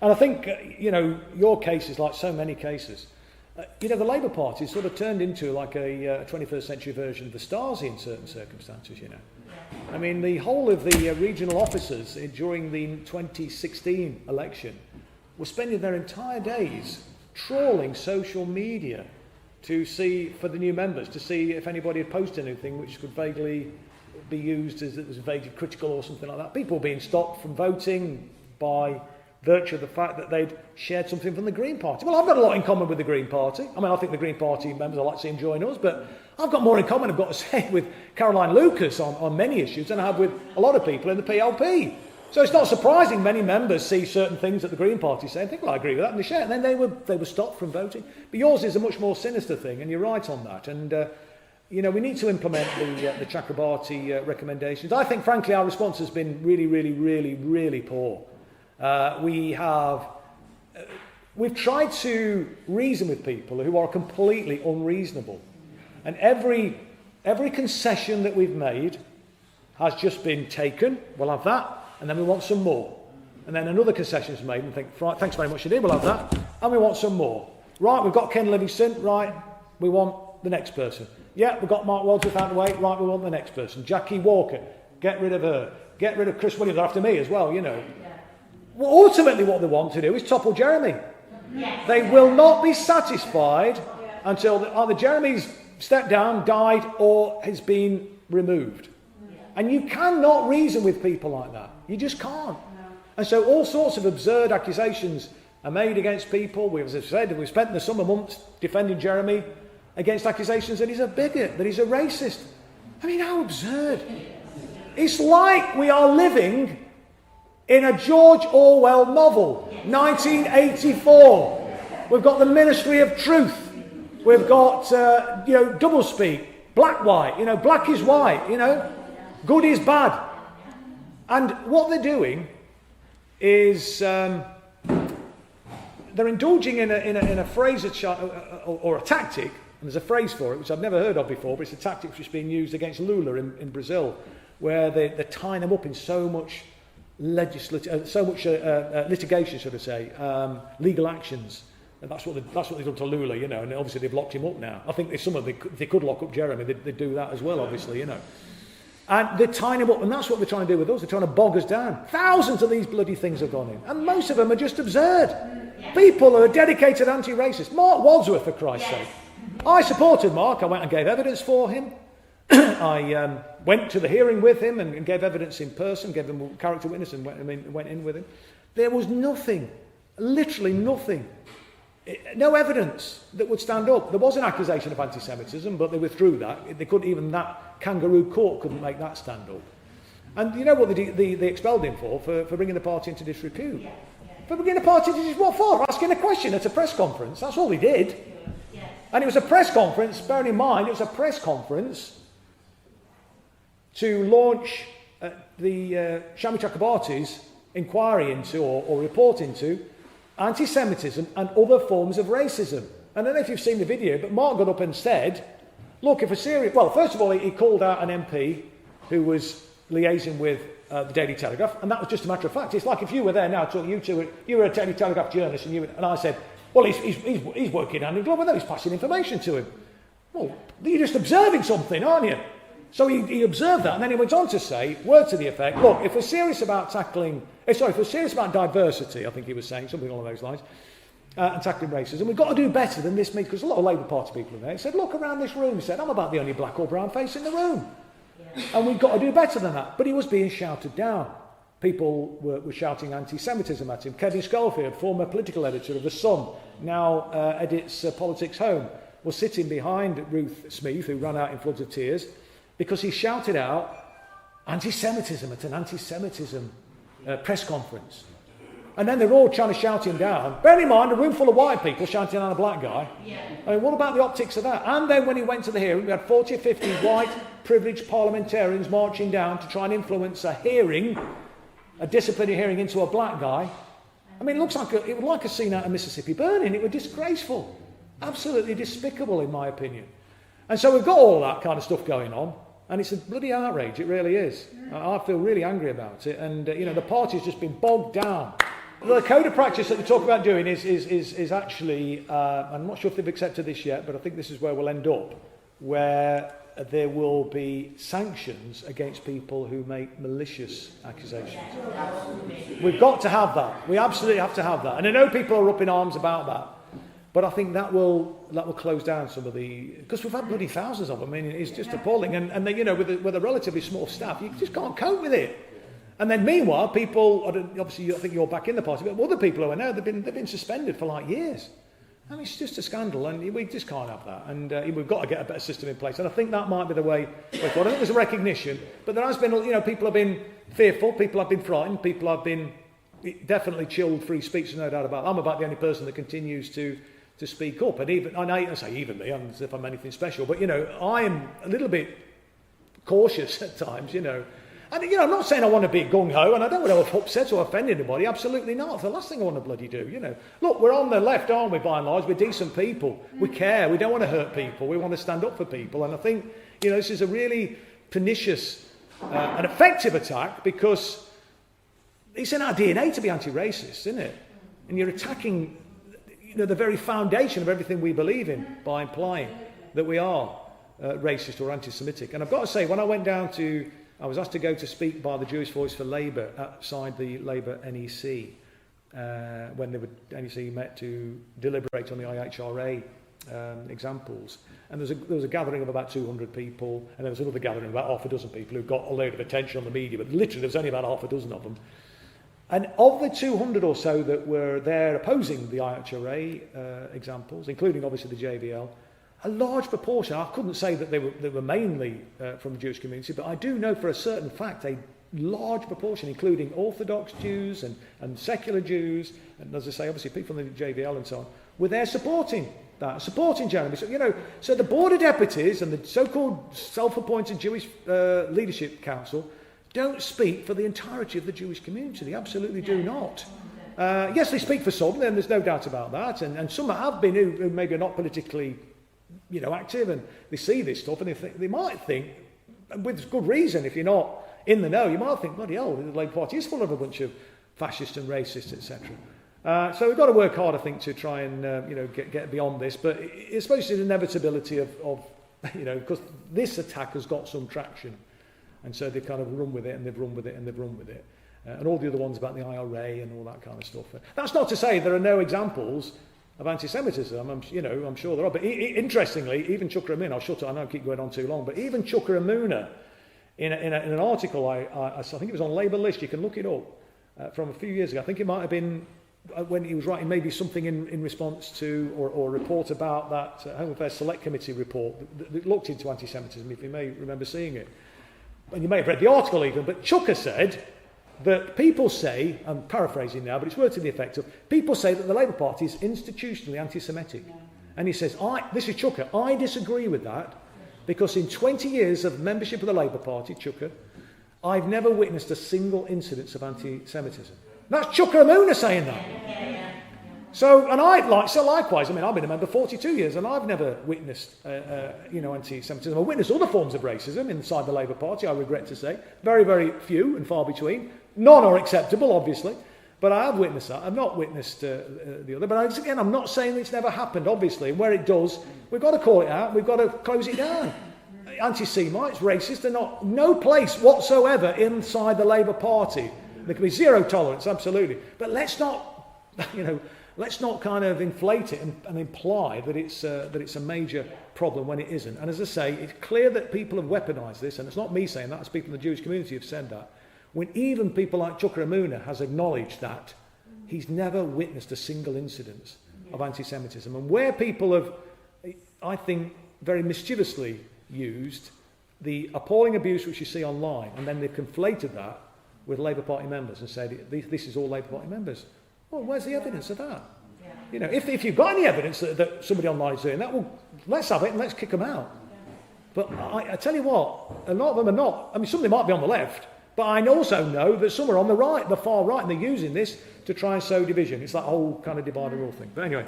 And I think, your case is like so many cases. The Labour Party sort of turned into like a 21st century version of the Stasi in certain circumstances, I mean, the whole of the regional officers during the 2016 election were spending their entire days trawling social media to see, for the new members, to see if anybody had posted anything which could vaguely be used as it was vaguely critical or something like that. People being stopped from voting by virtue of the fact that they'd shared something from the Green Party. Well, I've got a lot in common with the Green Party. I mean, I think the Green Party members, I'd like to see them join us, but I've got more in common, I've got to say, with Caroline Lucas on many issues than I have with a lot of people in the PLP. So it's not surprising many members see certain things that the Green Party say and think, well, I agree with that, and they share it. And then they were stopped from voting. But yours is a much more sinister thing, and you're right on that. And, we need to implement the Chakrabarti recommendations. I think, frankly, our response has been really, really, really, really poor. We've tried to reason with people who are completely unreasonable. And every concession that we've made has just been taken. We'll have that. And then we want some more. And then another concession is made and think, right, thanks very much indeed, we'll have that. And we want some more. Right, we've got Ken Livingstone, right, we want the next person. Yeah, we've got Marc Wadsworth out of the way, right, we want the next person. Jackie Walker, get rid of her. Get rid of Chris Williams, after me as well, Well, ultimately what they want to do is topple Jeremy. Yes. They will not be satisfied until either Jeremy's stepped down, died, or has been removed. And you cannot reason with people like that. You just can't. No. And so all sorts of absurd accusations are made against people. As I said, we've spent the summer months defending Jeremy against accusations that he's a bigot, that he's a racist. I mean, how absurd. It's like we are living in a George Orwell novel, 1984. We've got the Ministry of Truth. We've got, doublespeak, black-white, black is white, good is bad. And what they're doing is they're indulging in a phrase or a tactic, and there's a phrase for it which I've never heard of before, but it's a tactic which is being used against Lula in Brazil, where they're tying them up in so much litigation, should I say, legal actions. And that's what they've done to Lula, and obviously they've locked him up now. I think if they could lock up Jeremy, they'd do that as well, obviously, And they're tying him up, and that's what they're trying to do with us. They're trying to bog us down. Thousands of these bloody things have gone in, and most of them are just absurd. People who are dedicated anti-racist. Marc Wadsworth, for Christ's sake. I supported Marc. I went and gave evidence for him. I went to the hearing with him and gave evidence in person, gave him a character witness and went in with him. There was nothing, literally nothing, no evidence that would stand up. There was an accusation of anti-Semitism, but they withdrew that. They couldn't even, that kangaroo court couldn't make that stand up. And you know what they expelled him for bringing the party into disrepute? Yeah. For bringing the party into disrepute, what for? Asking a question at a press conference. That's all he did. Yeah. And it was a press conference, bearing in mind, it was a press conference to launch the Shami Chakrabarti's inquiry into or report into anti-Semitism and other forms of racism. I don't know if you've seen the video, but Mark got up and said, look, if a serious... Well, first of all, he called out an MP who was liaising with the Daily Telegraph, and that was just a matter of fact. It's like if you were there now talking, you were a Daily Telegraph journalist, and I said, well, he's working hand in glove with them, he's passing information to him. Well, you're just observing something, aren't you? So he observed that, and then he went on to say, word to the effect, look, if we're serious about if we're serious about diversity, I think he was saying, something along those lines, and tackling racism, we've got to do better than this means, because a lot of Labour Party people are there. He said, look around this room. He said, I'm about the only black or brown face in the room. Yeah. And we've got to do better than that. But he was being shouted down. People were shouting anti-Semitism at him. Kevin Schofield, former political editor of The Sun, now edits Politics Home, was sitting behind Ruth Smeeth, who ran out in floods of tears, because he shouted out anti-Semitism at an anti-Semitism press conference. And then they're all trying to shout him down. Bear in mind, a room full of white people shouting down a black guy. Yeah. I mean, what about the optics of that? And then when he went to the hearing, we had 40 or 50 white, privileged parliamentarians marching down to try and influence a hearing, a disciplinary hearing into a black guy. I mean, it was like a scene out of Mississippi Burning. It was disgraceful. Absolutely despicable, in my opinion. And so we've got all that kind of stuff going on. And it's a bloody outrage, it really is. I feel really angry about it. And, the party's just been bogged down The code of practice that they talk about doing is actually, I'm not sure if they've accepted this yet, but I think this is where we'll end up, where there will be sanctions against people who make malicious accusations. We've got to have that. We absolutely have to have that. And I know people are up in arms about that, but I think that will close down some of the, because we've had bloody thousands of them. I mean, it's just appalling. And they, you know, with a relatively small staff, you just can't cope with it. And then meanwhile, people, obviously I think you're back in the party, but other people who are now, they've been suspended for like years. I mean, it's just a scandal, and we just can't have that. And we've got to get a better system in place. And I think that might be the way forward. I think there's a recognition, but there has been, you know, people have been fearful, people have been frightened, people have been definitely chilled free speech, no doubt about it. I'm about the only person that continues to speak up. And even, I say even me, as if I'm anything special, but, you know, I am a little bit cautious at times, you know. And, you know, I'm not saying I want to be gung-ho, and I don't want to upset or offend anybody. Absolutely not. It's the last thing I want to bloody do, you know. Look, we're on the left, aren't we, by and large? We're decent people. We care. We don't want to hurt people. We want to stand up for people. And I think, you know, this is a really pernicious and effective attack, because it's in our DNA to be anti-racist, isn't it? And you're attacking, you know, the very foundation of everything we believe in by implying that we are racist or anti-Semitic. And I've got to say, when I went down to... I was asked to go to speak by the Jewish Voice for Labour outside the Labour NEC when NEC met to deliberate on the IHRA examples. And there was a gathering of about 200 people, and there was another gathering of about half a dozen people who got a load of attention on the media, but literally there was only about half a dozen of them. And of the 200 or so that were there opposing the IHRA examples, including obviously the JVL, a large proportion, I couldn't say that they were mainly from the Jewish community, but I do know for a certain fact a large proportion, including Orthodox Jews and secular Jews, and as I say, obviously people from the JVL and so on, were there supporting that, supporting Jeremy. So, you know, so the Board of Deputies and the so-called self-appointed Jewish Leadership Council don't speak for the entirety of the Jewish community. They absolutely do not. Yes, they speak for some, and there's no doubt about that, and some have been who maybe are not politically, you know, active, and they see this stuff, and they might think, and with good reason, if you're not in the know, you might think, bloody hell, the Labour Party is full of a bunch of fascists and racists, etc. So we've got to work hard, I think, to try and you know, get beyond this. But I suppose it's an inevitability of you know, because this attack has got some traction, and so they've kind of run with it, and they've run with it, and they've run with it, and all the other ones about the IRA and all that kind of stuff. That's not to say there are no examples of anti-Semitism. I'm sure there are. But interestingly, even Chuka Umunna, I'll shut it, I know I keep going on too long, but even Chuka Umunna, in an article, I think it was on Labour List, you can look it up, from a few years ago, I think it might have been when he was writing maybe something in response to, or a report about that Home Affairs Select Committee report that looked into anti-Semitism, if you may remember seeing it. And you may have read the article even, but Chuka said that people say, I'm paraphrasing now, but it's words to the effect of, people say that the Labour Party is institutionally anti-Semitic. And he says, this is Chuka, I disagree with that, because in 20 years of membership of the Labour Party, Chuka, I've never witnessed a single incidence of anti-Semitism. That's Chuka Umunna saying that. So, and likewise, I mean, I've been a member 42 years, and I've never witnessed, you know, anti-Semitism. I've witnessed other forms of racism inside the Labour Party, I regret to say. Very, very few and far between. None are acceptable, obviously, but I have witnessed that. I've not witnessed the other. But again, I'm not saying it's never happened, obviously. And where it does, we've got to call it out. We've got to close it down. Anti-Semites, racist, they're not, no place whatsoever inside the Labour Party. There can be zero tolerance, absolutely. But let's not, you know, let's not kind of inflate it and imply that it's a major problem when it isn't. And as I say, it's clear that people have weaponised this, and it's not me saying that, it's people in the Jewish community have said that. When even people like Chuka Umunna has acknowledged that he's never witnessed a single incidence of anti-Semitism. And where people have, I think, very mischievously used the appalling abuse which you see online, and then they've conflated that with Labour Party members and said, this is all Labour Party members. Well, where's the evidence of that? Yeah. You know, if you've got any evidence that somebody online is doing that, well, let's have it and let's kick them out. Yeah. But I tell you what, a lot of them are not. I mean, some of them might be on the left, but I also know that some are on the right, the far right, and they're using this to try and sow division. It's that whole kind of divide and rule thing. But anyway.